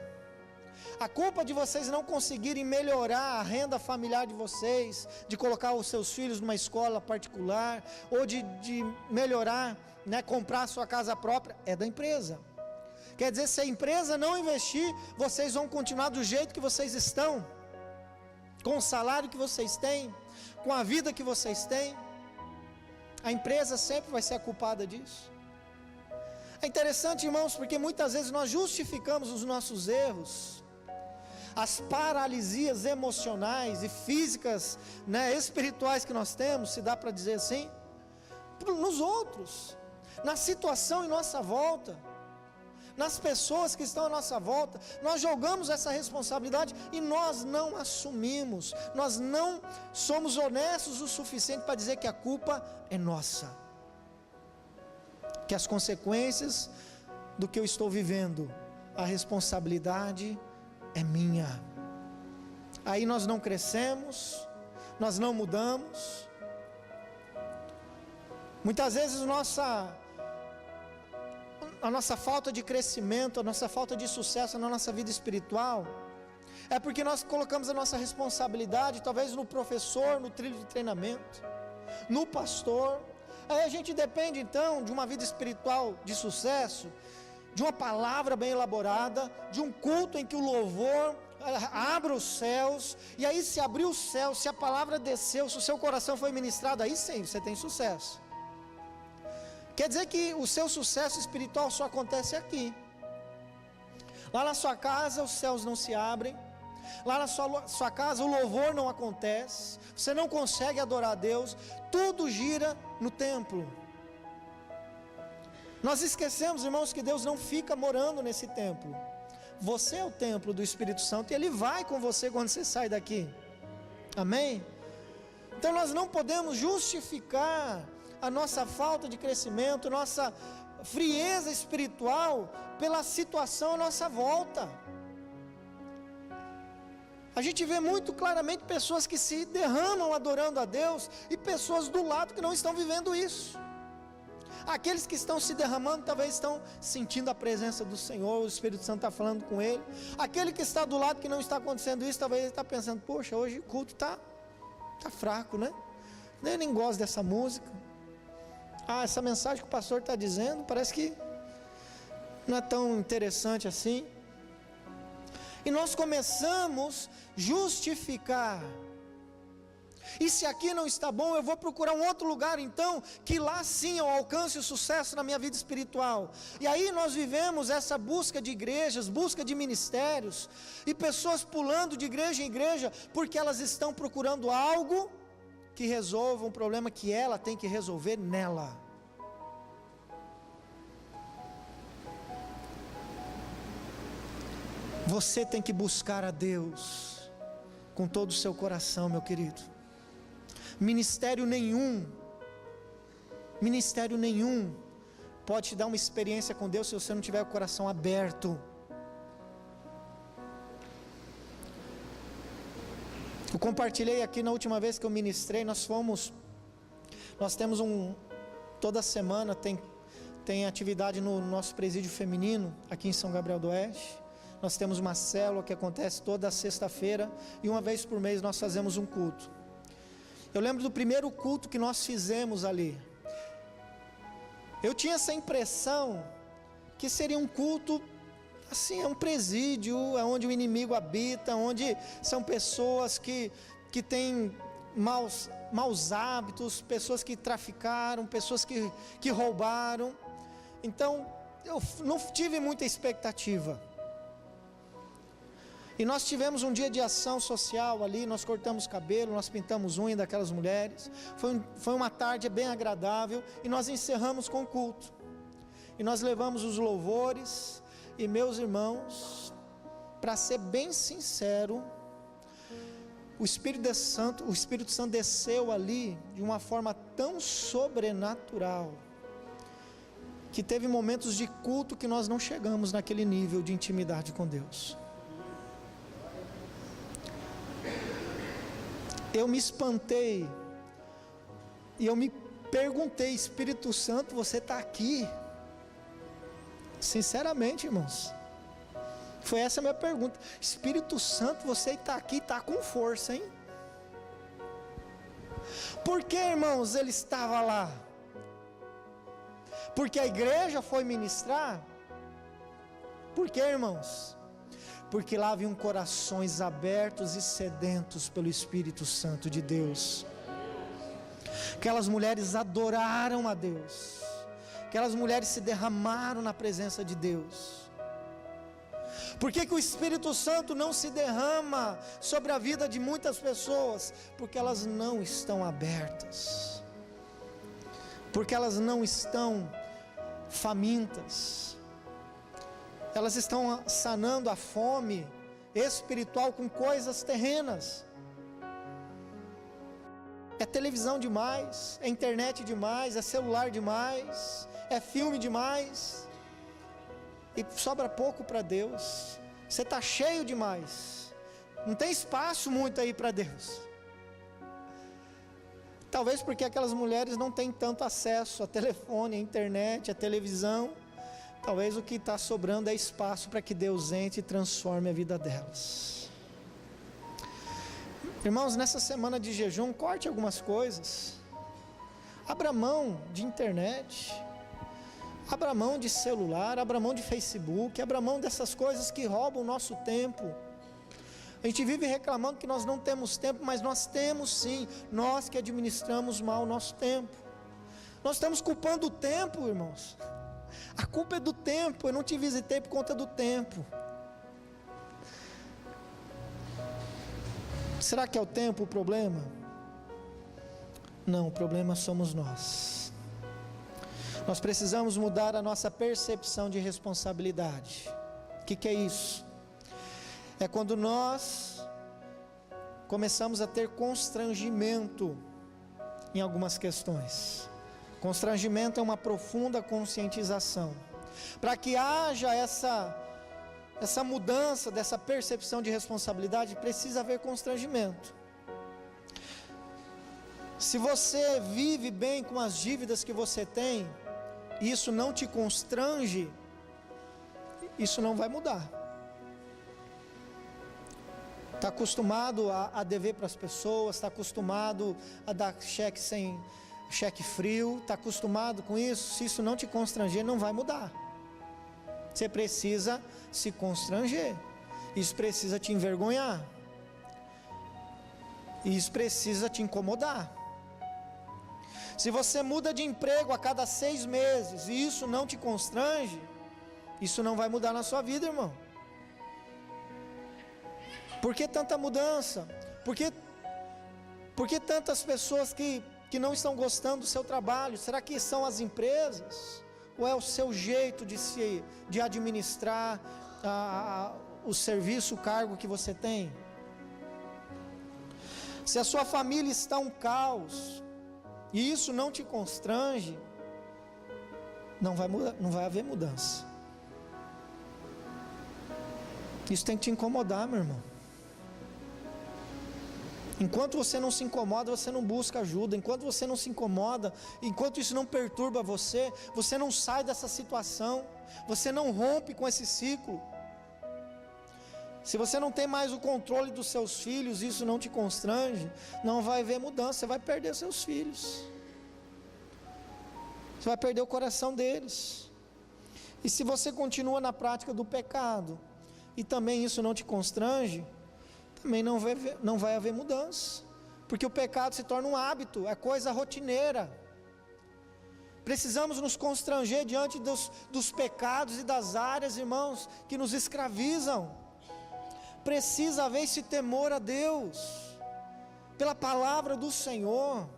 a culpa de vocês não conseguirem melhorar a renda familiar de vocês, de colocar os seus filhos numa escola particular, ou de melhorar, né, comprar a sua casa própria, é da empresa. Quer dizer, se a empresa não investir, vocês vão continuar do jeito que vocês estão, com o salário que vocês têm, com a vida que vocês têm. A empresa sempre vai ser a culpada disso. É interessante, irmãos, porque muitas vezes nós justificamos os nossos erros, as paralisias emocionais e físicas, né, espirituais que nós temos, se dá para dizer assim, nos outros, na situação em nossa volta, nas pessoas que estão à nossa volta. Nós jogamos essa responsabilidade e nós não assumimos, nós não somos honestos o suficiente para dizer que a culpa é nossa, que as consequências do que eu estou vivendo, a responsabilidade é minha. Aí nós não crescemos, nós não mudamos. Muitas vezes a nossa falta de crescimento, a nossa falta de sucesso na nossa vida espiritual é porque nós colocamos a nossa responsabilidade talvez no professor, no trilho de treinamento, no pastor. Aí a gente depende então de uma vida espiritual de sucesso de uma palavra bem elaborada, de um culto em que o louvor abra os céus, e aí se abrir os céus, se a palavra desceu, se o seu coração foi ministrado, aí sim, você tem sucesso. Quer dizer que o seu sucesso espiritual só acontece aqui. Lá na sua casa os céus não se abrem, lá na sua casa o louvor não acontece, você não consegue adorar a Deus, tudo gira no templo. Nós esquecemos, irmãos, que Deus não fica morando nesse templo. Você é o templo do Espírito Santo e Ele vai com você quando você sai daqui. Amém? Então nós não podemos justificar a nossa falta de crescimento, nossa frieza espiritual pela situação à nossa volta. A gente vê muito claramente pessoas que se derramam adorando a Deus e pessoas do lado que não estão vivendo isso. Aqueles que estão se derramando talvez estão sentindo a presença do Senhor, o Espírito Santo está falando com ele. Aquele que está do lado que não está acontecendo isso, talvez ele está pensando, poxa, hoje o culto está fraco, né? Eu nem gosto dessa música. Essa mensagem que o pastor está dizendo, parece que não é tão interessante assim. E nós começamos a justificar. E se aqui não está bom, eu vou procurar um outro lugar então, que lá sim eu alcance o sucesso na minha vida espiritual. E aí nós vivemos essa busca de igrejas, busca de ministérios, e pessoas pulando de igreja em igreja, porque elas estão procurando algo que resolva um problema que ela tem que resolver nela. Você tem que buscar a Deus com todo o seu coração, meu querido. Ministério nenhum pode te dar uma experiência com Deus se você não tiver o coração aberto. Eu compartilhei aqui na última vez que eu ministrei, nós temos toda semana tem atividade no nosso presídio feminino, aqui em São Gabriel do Oeste. Nós temos uma célula que acontece toda sexta-feira, e uma vez por mês nós fazemos um culto. Eu lembro do primeiro culto que nós fizemos ali. Eu tinha essa impressão que seria um culto, assim, é um presídio, é onde o inimigo habita, onde são pessoas que têm maus hábitos, pessoas que traficaram, pessoas que roubaram. Então, eu não tive muita expectativa. E nós tivemos um dia de ação social ali, nós cortamos cabelo, nós pintamos unha daquelas mulheres. Foi uma tarde bem agradável, e nós encerramos com o culto. E nós levamos os louvores, e meus irmãos, para ser bem sincero, o Espírito Santo desceu ali de uma forma tão sobrenatural, que teve momentos de culto que nós não chegamos naquele nível de intimidade com Deus. Eu me espantei, e eu me perguntei, Espírito Santo, você está aqui? Sinceramente, irmãos, foi essa a minha pergunta. Espírito Santo, você está aqui, está com força, hein? Por que, irmãos, ele estava lá? Porque a igreja foi ministrar? Por que, irmãos? Porque lá haviam corações abertos e sedentos pelo Espírito Santo de Deus. Aquelas mulheres adoraram a Deus, aquelas mulheres se derramaram na presença de Deus. Por que o Espírito Santo não se derrama sobre a vida de muitas pessoas? Porque elas não estão abertas, porque elas não estão famintas. Elas estão sanando a fome espiritual com coisas terrenas. É televisão demais, é internet demais, é celular demais, é filme demais, e sobra pouco para Deus. Você está cheio demais, não tem espaço muito aí para Deus. Talvez porque aquelas mulheres não têm tanto acesso a telefone, a internet, a televisão. Talvez o que está sobrando é espaço para que Deus entre e transforme a vida delas. Irmãos, nessa semana de jejum, corte algumas coisas. Abra mão de internet. Abra mão de celular, abra mão de Facebook, abra mão dessas coisas que roubam o nosso tempo. A gente vive reclamando que nós não temos tempo, mas nós temos sim, nós que administramos mal o nosso tempo. Nós estamos culpando o tempo, irmãos. A culpa é do tempo, eu não te visitei por conta do tempo. Será que é o tempo o problema? Não, o problema somos nós. Nós precisamos mudar a nossa percepção de responsabilidade. O que é isso? É quando nós começamos a ter constrangimento em algumas questões. Constrangimento é uma profunda conscientização. Para que haja essa mudança dessa percepção de responsabilidade, precisa haver constrangimento. Se você vive bem com as dívidas que você tem, e isso não te constrange, isso não vai mudar. Está acostumado a dever para as pessoas, está acostumado a dar cheque frio, está acostumado com isso. Se isso não te constranger, não vai mudar. Você precisa se constranger, isso precisa te envergonhar, isso precisa te incomodar. Se você muda de emprego a cada 6 meses e isso não te constrange, isso não vai mudar na sua vida, irmão. Por que tanta mudança? Por que tantas pessoas que não estão gostando do seu trabalho? Será que são as empresas? Ou é o seu jeito de administrar o serviço, o cargo que você tem? Se a sua família está um caos, e isso não te constrange, não vai haver mudança. Isso tem que te incomodar, meu irmão. Enquanto você não se incomoda, você não busca ajuda. Enquanto você não se incomoda, enquanto isso não perturba você, você não sai dessa situação, você não rompe com esse ciclo. Se você não tem mais o controle dos seus filhos, isso não te constrange, não vai haver mudança, você vai perder seus filhos. Você vai perder o coração deles. E se você continua na prática do pecado, e também isso não te constrange, também não vai haver mudança. Porque o pecado se torna um hábito, é coisa rotineira. Precisamos nos constranger diante dos pecados e das áreas, irmãos, que nos escravizam. Precisa haver esse temor a Deus, pela palavra do Senhor.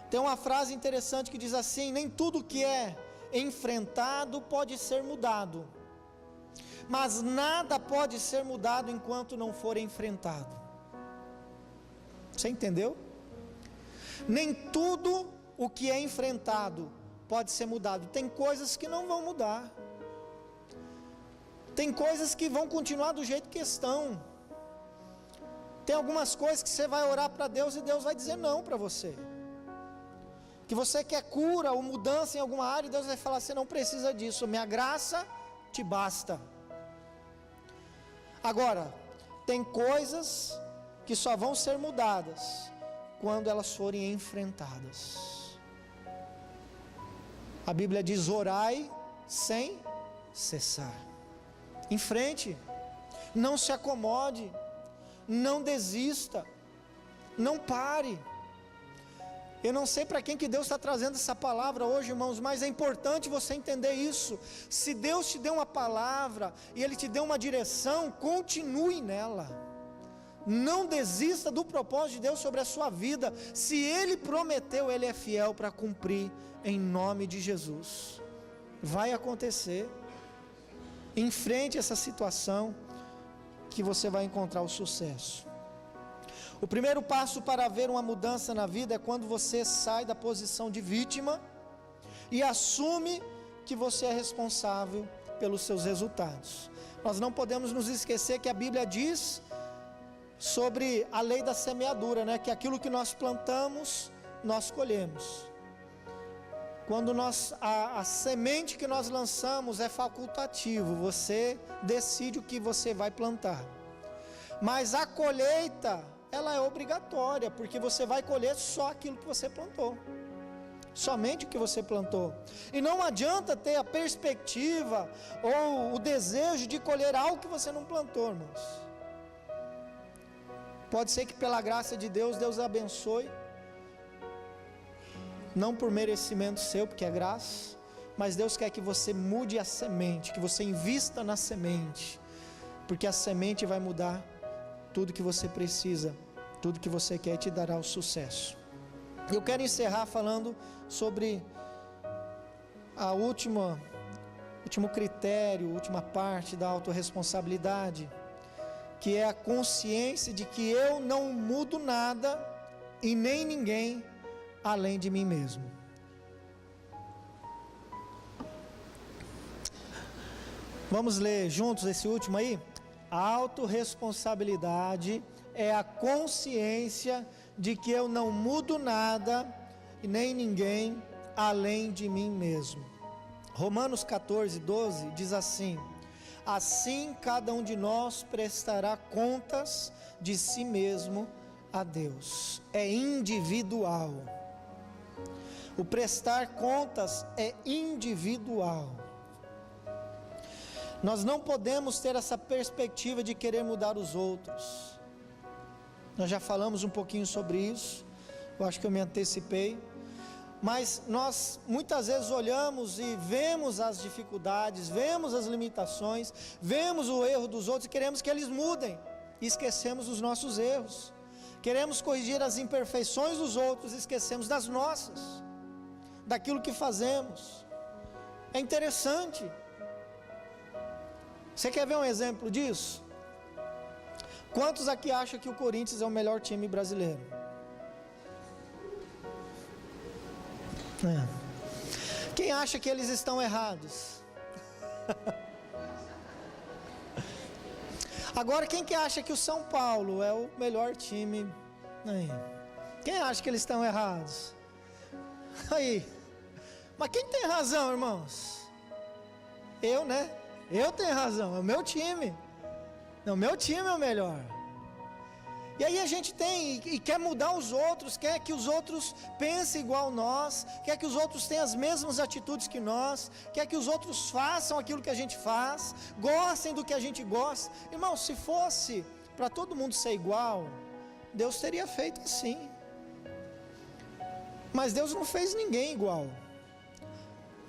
Tem uma frase interessante que diz assim: nem tudo que é enfrentado pode ser mudado, mas nada pode ser mudado enquanto não for enfrentado. Você entendeu? Nem tudo o que é enfrentado pode ser mudado. Tem coisas que não vão mudar. Tem coisas que vão continuar do jeito que estão. Tem algumas coisas que você vai orar para Deus e Deus vai dizer não para você. Que você quer cura ou mudança em alguma área e Deus vai falar: você não precisa disso, minha graça te basta. Agora, tem coisas que só vão ser mudadas quando elas forem enfrentadas. A Bíblia diz: orai sem cessar. Enfrente, não se acomode, não desista, não pare. Eu não sei para quem que Deus está trazendo essa palavra hoje, irmãos, mas é importante você entender isso. Se Deus te deu uma palavra e Ele te deu uma direção, continue nela. Não desista do propósito de Deus sobre a sua vida. Se Ele prometeu, Ele é fiel para cumprir, em nome de Jesus. Vai acontecer. Enfrente essa situação que você vai encontrar o sucesso. O primeiro passo para haver uma mudança na vida é quando você sai da posição de vítima e assume que você é responsável pelos seus resultados. Nós não podemos nos esquecer que a Bíblia diz sobre a lei da semeadura, né? Que aquilo que nós plantamos, nós colhemos. Quando a semente que nós lançamos é facultativo, você decide o que você vai plantar. Mas a colheita, ela é obrigatória, porque você vai colher só aquilo que você plantou. somente o que você plantou. E não adianta ter a perspectiva ou o desejo de colher algo que você não plantou, irmãos. Pode ser que pela graça de Deus, Deus abençoe, não por merecimento seu, porque é graça, mas Deus quer que você mude a semente, que você invista na semente, porque a semente vai mudar tudo que você precisa, tudo que você quer, e te dará o sucesso. Eu quero encerrar falando sobre a último critério, última parte da autorresponsabilidade, que é a consciência de que eu não mudo nada e nem ninguém além de mim mesmo. Vamos ler juntos esse último aí? A autorresponsabilidade é a consciência de que eu não mudo nada e nem ninguém além de mim mesmo. Romanos 14, 12 diz assim: assim cada um de nós prestará contas de si mesmo a Deus. É individual. O prestar contas é individual. Nós não podemos ter essa perspectiva de querer mudar os outros. Nós já falamos um pouquinho sobre isso, eu acho que eu me antecipei, mas nós muitas vezes olhamos e vemos as dificuldades, vemos as limitações, vemos o erro dos outros e queremos que eles mudem, e esquecemos dos nossos erros. Queremos corrigir as imperfeições dos outros e esquecemos das nossas, daquilo que fazemos. É interessante. Você quer ver um exemplo disso? Quantos aqui acham que o Corinthians é o melhor time brasileiro? Quem acha que eles estão errados? Agora, quem que acha que o São Paulo é o melhor time? Quem acha que eles estão errados? Aí. Mas quem tem razão, irmãos? Eu, né? Eu tenho razão, é o meu time. Não, o meu time é o melhor. E aí a gente tem e quer mudar os outros, quer que os outros pensem igual nós, quer que os outros tenham as mesmas atitudes que nós, quer que os outros façam aquilo que a gente faz, gostem do que a gente gosta. Irmão, se fosse para todo mundo ser igual, Deus teria feito assim. Mas Deus não fez ninguém igual.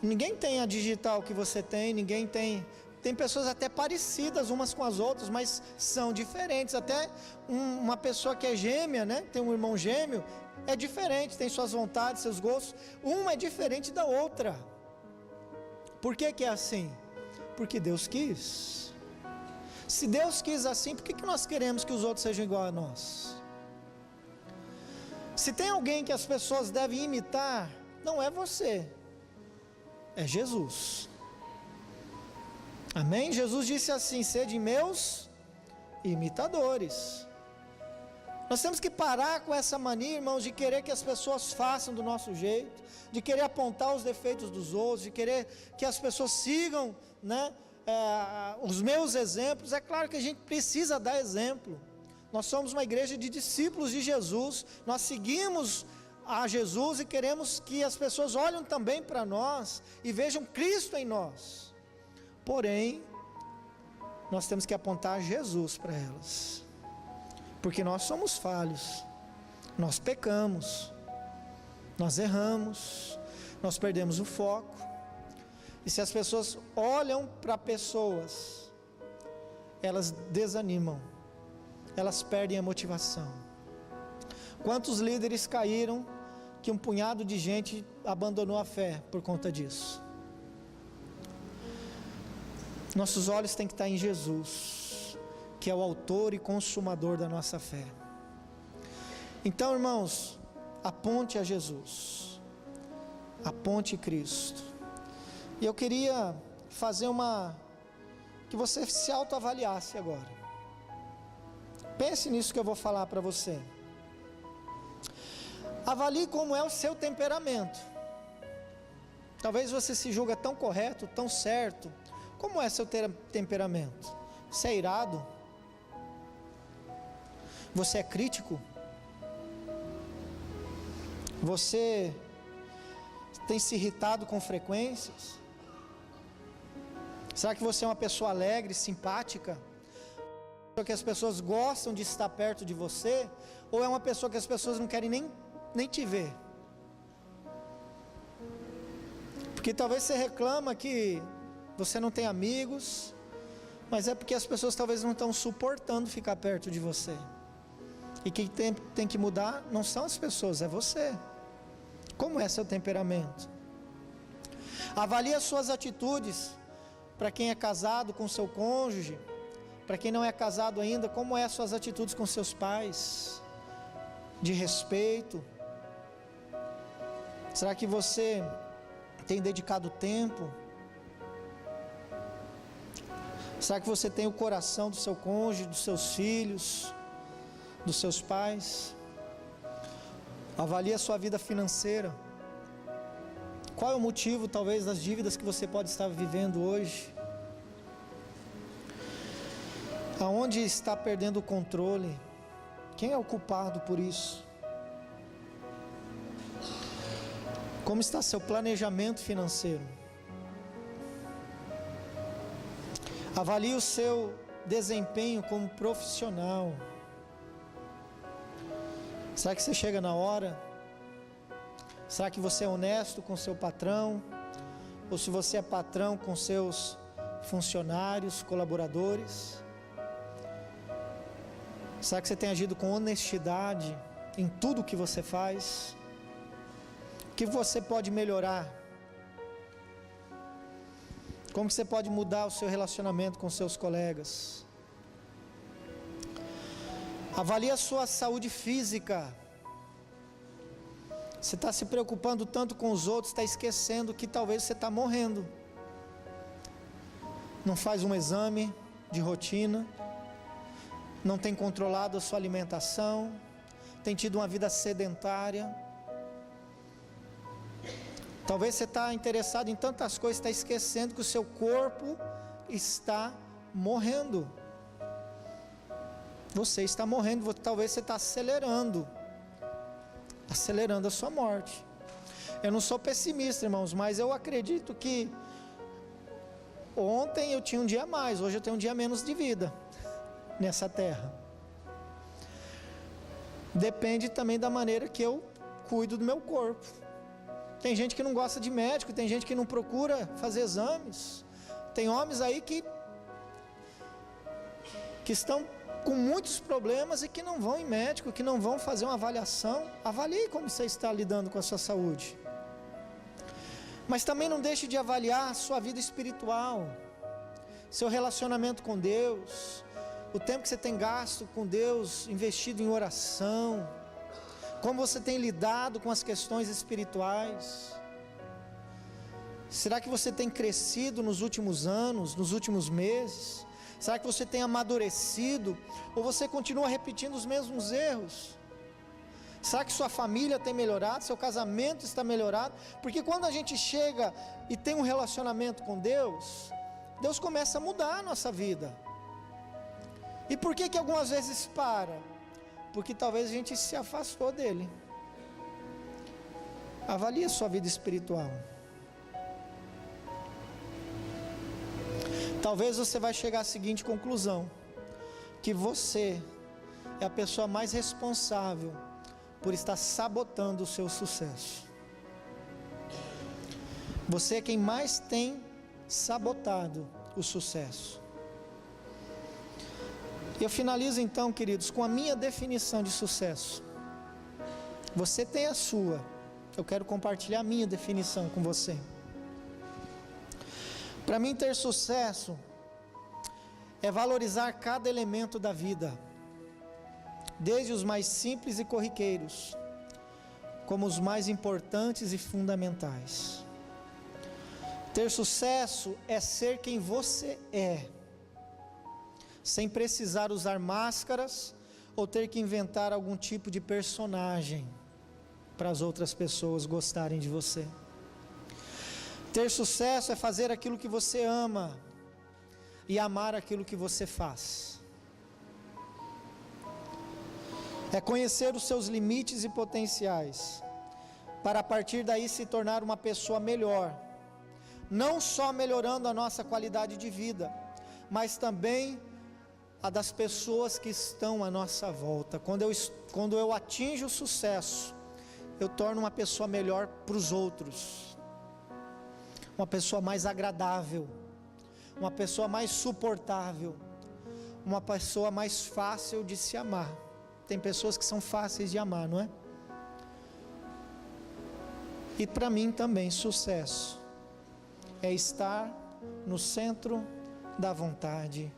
Ninguém tem a digital que você tem, ninguém tem... Tem pessoas até parecidas umas com as outras, mas são diferentes. Até uma pessoa que é gêmea, né? Tem um irmão gêmeo, é diferente, tem suas vontades, seus gostos. Uma é diferente da outra. Por que que é assim? Porque Deus quis. Se Deus quis assim, por que que nós queremos que os outros sejam igual a nós? Se tem alguém que as pessoas devem imitar, não é você, é Jesus. Amém? Jesus disse assim: sede meus imitadores. Nós temos que parar com essa mania, irmãos, de querer que as pessoas façam do nosso jeito, de querer apontar os defeitos dos outros, de querer que as pessoas sigam, né, os meus exemplos. É claro que a gente precisa dar exemplo. Nós somos uma igreja de discípulos de Jesus, nós seguimos a Jesus e queremos que as pessoas olhem também para nós e vejam Cristo em nós. Porém, nós temos que apontar Jesus para elas, porque nós somos falhos, nós pecamos, nós erramos, nós perdemos o foco. E se as pessoas olham para pessoas, elas desanimam, elas perdem a motivação. Quantos líderes caíram que um punhado de gente abandonou a fé por conta disso? Nossos olhos têm que estar em Jesus, que é o autor e consumador da nossa fé. Então, irmãos, aponte a Jesus, aponte Cristo. E eu queria fazer que você se autoavaliasse agora. Pense nisso que eu vou falar para você. Avalie como é o seu temperamento. Talvez você se julga tão correto, tão certo. Como é seu temperamento? Você é irado? Você é crítico? Você Tem se irritado com frequências? Será que você é uma pessoa alegre, simpática? Que as pessoas gostam de estar perto de você? Ou é uma pessoa que as pessoas não querem nem te ver? Porque talvez você reclama que você não tem amigos, mas é porque as pessoas talvez não estão suportando ficar perto de você. E quem tem que mudar não são as pessoas, é você. Como é seu temperamento? Avalie as suas atitudes. Para quem é casado com seu cônjuge, para quem não é casado ainda, como é as suas atitudes com seus pais? De respeito? Será que você tem dedicado tempo? Será que você tem o coração do seu cônjuge, dos seus filhos, dos seus pais? Avalie a sua vida financeira. Qual é o motivo, talvez, das dívidas que você pode estar vivendo hoje? Aonde está perdendo o controle? Quem é o culpado por isso? Como está seu planejamento financeiro? Avalie o seu desempenho como profissional. Será que você chega na hora? Será que você é honesto com seu patrão? Ou se você é patrão com seus funcionários, colaboradores? Será que você tem agido com honestidade em tudo que você faz? O que você pode melhorar? Como você pode mudar o seu relacionamento com seus colegas? Avalie a sua saúde física. Você está se preocupando tanto com os outros, está esquecendo que talvez você está morrendo. Não faz um exame de rotina, não tem controlado a sua alimentação, tem tido uma vida sedentária. Talvez você está interessado em tantas coisas, está esquecendo que o seu corpo está morrendo. Você está morrendo, talvez você está acelerando a sua morte. Eu não sou pessimista, irmãos, mas eu acredito que ontem eu tinha um dia a mais, hoje eu tenho um dia a menos de vida nessa terra. Depende também da maneira que eu cuido do meu corpo. Tem gente que não gosta de médico, tem gente que não procura fazer exames. Tem homens aí que estão com muitos problemas e que não vão em médico, que não vão fazer uma avaliação. Avalie como você está lidando com a sua saúde. Mas também não deixe de avaliar a sua vida espiritual, seu relacionamento com Deus, o tempo que você tem gasto com Deus, investido em oração, como você tem lidado com as questões espirituais. Será que você tem crescido nos últimos anos, nos últimos meses? Será que você tem amadurecido? Ou você continua repetindo os mesmos erros? Será que sua família tem melhorado? Seu casamento está melhorado? Porque quando a gente chega e tem um relacionamento com Deus, Deus começa a mudar a nossa vida. E por que algumas vezes para? Porque talvez a gente se afastou dele. Avalie a sua vida espiritual. Talvez você vai chegar à seguinte conclusão: que você é a pessoa mais responsável por estar sabotando o seu sucesso. Você é quem mais tem sabotado o sucesso. Eu finalizo então, queridos, com a minha definição de sucesso. Você tem a sua, eu quero compartilhar a minha definição com você. Para mim, ter sucesso é valorizar cada elemento da vida, desde os mais simples e corriqueiros, como os mais importantes e fundamentais. Ter sucesso é ser quem você é, sem precisar usar máscaras ou ter que inventar algum tipo de personagem para as outras pessoas gostarem de você. Ter sucesso é fazer aquilo que você ama e amar aquilo que você faz. É conhecer os seus limites e potenciais para a partir daí se tornar uma pessoa melhor, não só melhorando a nossa qualidade de vida, mas também a das pessoas que estão à nossa volta. Quando eu atinjo o sucesso, eu torno uma pessoa melhor para os outros, uma pessoa mais agradável, uma pessoa mais suportável, uma pessoa mais fácil de se amar. Tem pessoas que são fáceis de amar, não é? E para mim também, sucesso é estar no centro da vontade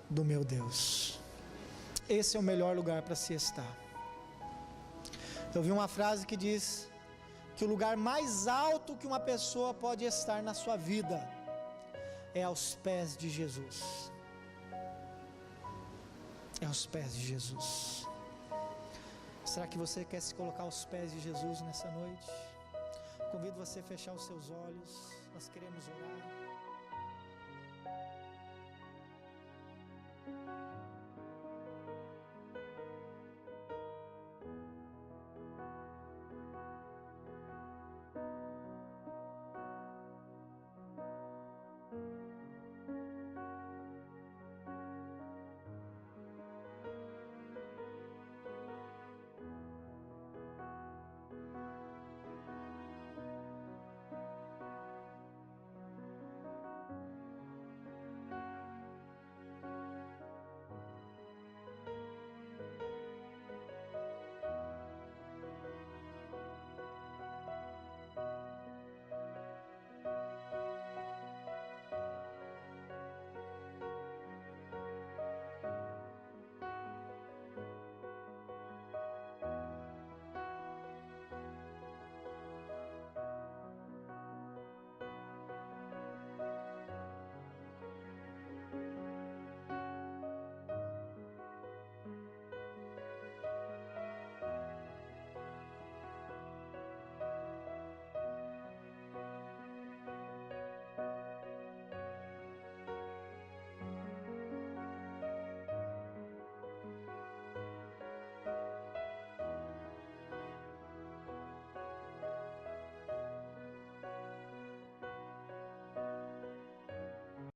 do meu Deus. Esse é o melhor lugar para se estar. Eu vi uma frase que diz que o lugar mais alto que uma pessoa pode estar na sua vida é aos pés de Jesus. É aos pés de Jesus. Será que você quer se colocar aos pés de Jesus nessa noite? Convido você a fechar os seus olhos. Nós queremos orar.